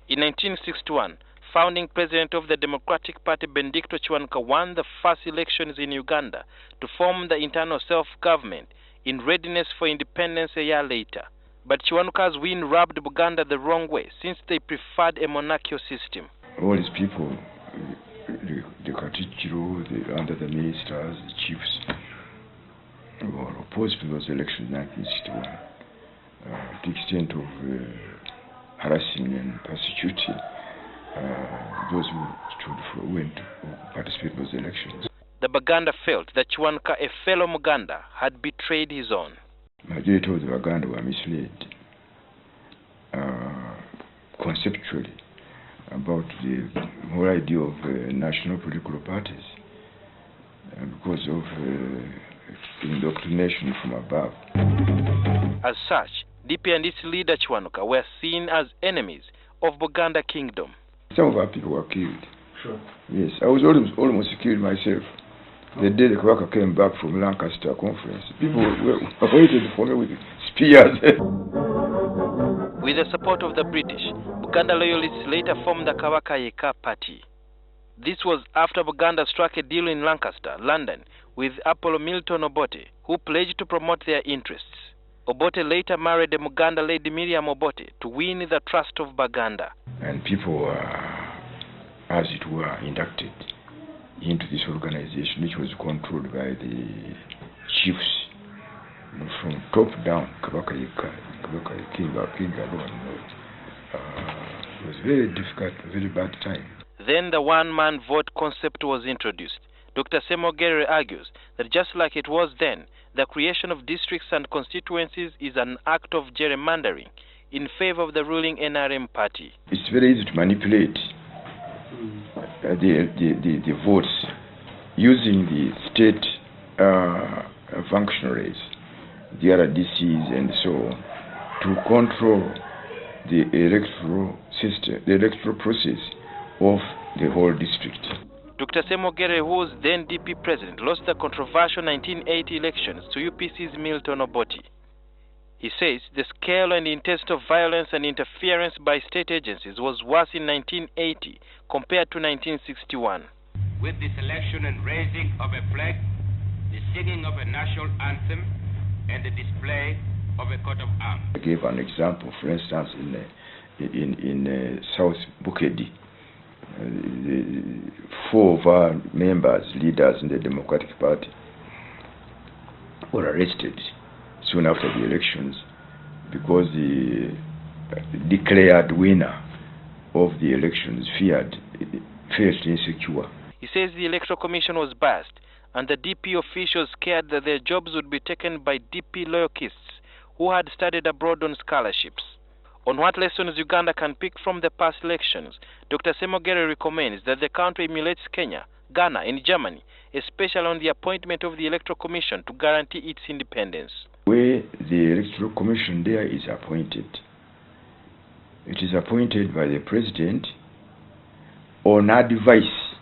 In 1961, founding president of the Democratic Party Benedicto Chiwanuka won the first elections in Uganda to form the internal self-government in readiness for independence a year later. But Chiwanuka's win rubbed Buganda the wrong way, since they preferred a monarchical system. All these people, the Katichiro, under the ministers, the chiefs, were opposed to those elections in 1961. To the extent of harassing and persecuting those who went to participate in those elections. The Baganda felt that Chiwanuka, a fellow Muganda, had betrayed his own. Majority of the Baganda were misled conceptually about the whole idea of national political parties because of indoctrination from above. As such, DP and its leader Chiwanuka were seen as enemies of Buganda Kingdom. Some of our people were killed. Sure. Yes, I was almost killed myself. The day the Kawaka came back from Lancaster conference, people were waiting for me with spears. With the support of the British, Buganda loyalists later formed the Kawaka Yeka Party. This was after Buganda struck a deal in Lancaster, London, with Apollo Milton Obote, who pledged to promote their interests. Obote later married a Muganda lady Miriam Obote to win the trust of Baganda. And people were, as it were, inducted into this organization, which was controlled by the chiefs, from top down. Kawaka King alone. It was very difficult, very bad time. Then the one-man vote concept was introduced. Dr. Ssemwogerere argues that just like it was then, the creation of districts and constituencies is an act of gerrymandering in favor of the ruling NRM party. It's very easy to manipulate the votes using the state functionaries, the RDCs and so on, to control the electoral system, the electoral process of the whole district. Dr. Ssemwogerere, who was then DP president, lost the controversial 1980 elections to UPC's Milton Obote. He says the scale and intensity of violence and interference by state agencies was worse in 1980 compared to 1961. With the selection and raising of a flag, the singing of a national anthem, and the display of a coat of arms. I gave an example, for instance, in South Bukedi. Four of our members, leaders in the Democratic Party, were arrested soon after the elections because the declared winner of the elections felt insecure. He says the Electoral Commission was biased and the DP officials scared that their jobs would be taken by DP loyalists who had studied abroad on scholarships. On what lessons Uganda can pick from the past elections, Dr. Ssemwogerere recommends that the country emulates Kenya, Ghana, and Germany, especially on the appointment of the Electoral Commission to guarantee its independence. Where the Electoral Commission there is appointed, it is appointed by the President on advice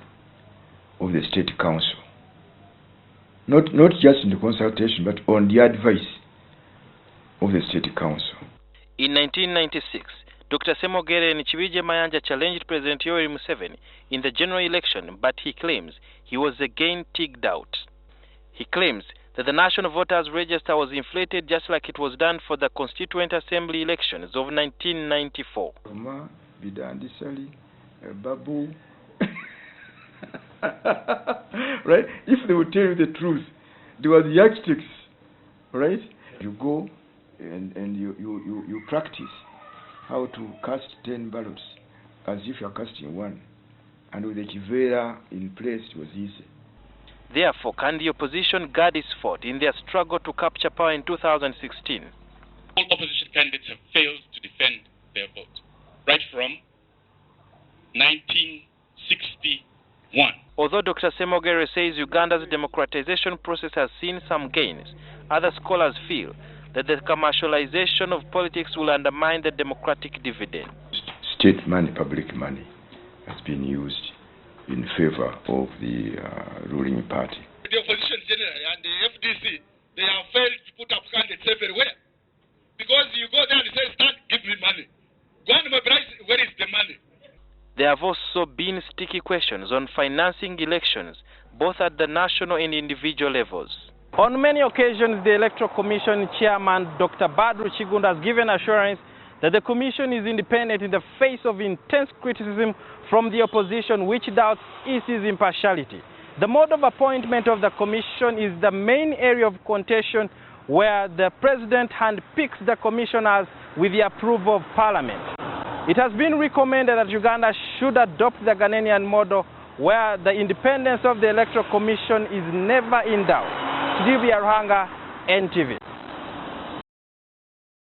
of the State Council. Not just in the consultation, but on the advice of the State Council. In 1996, Dr. Ssemwogerere and Chibije Mayanja challenged President Yoweri Museveni in the general election, but he claims he was again tigged out. He claims that the National Voters Register was inflated just like it was done for the Constituent Assembly elections of 1994. Babu. Right? If they would tell you the truth, there were the yardsticks, right? You go and you practice how to cast 10 ballots as if you are casting one, and with the kivera in place it was easy. Therefore, can the opposition guard its fort in their struggle to capture power in 2016? All opposition candidates have failed to defend their vote, right from 1961. Although Dr. Ssemwogerere says Uganda's democratization process has seen some gains, other scholars feel that the commercialization of politics will undermine the democratic dividend. State money, public money, has been used in favor of the ruling party. The opposition generally and the FDC, they have failed to put up candidates everywhere. Because you go there and say, stand, give me money. Go and mobilize, where is the money? There have also been sticky questions on financing elections, both at the national and individual levels. On many occasions, the Electoral Commission Chairman, Dr. Badru Chigunda, has given assurance that the Commission is independent in the face of intense criticism from the opposition, which doubts EC's impartiality. The mode of appointment of the Commission is the main area of contention, where the President handpicks the commissioners with the approval of Parliament. It has been recommended that Uganda should adopt the Ghanaian model, where the independence of the Electoral Commission is never in doubt. Sudhir Byaruhanga, NTV.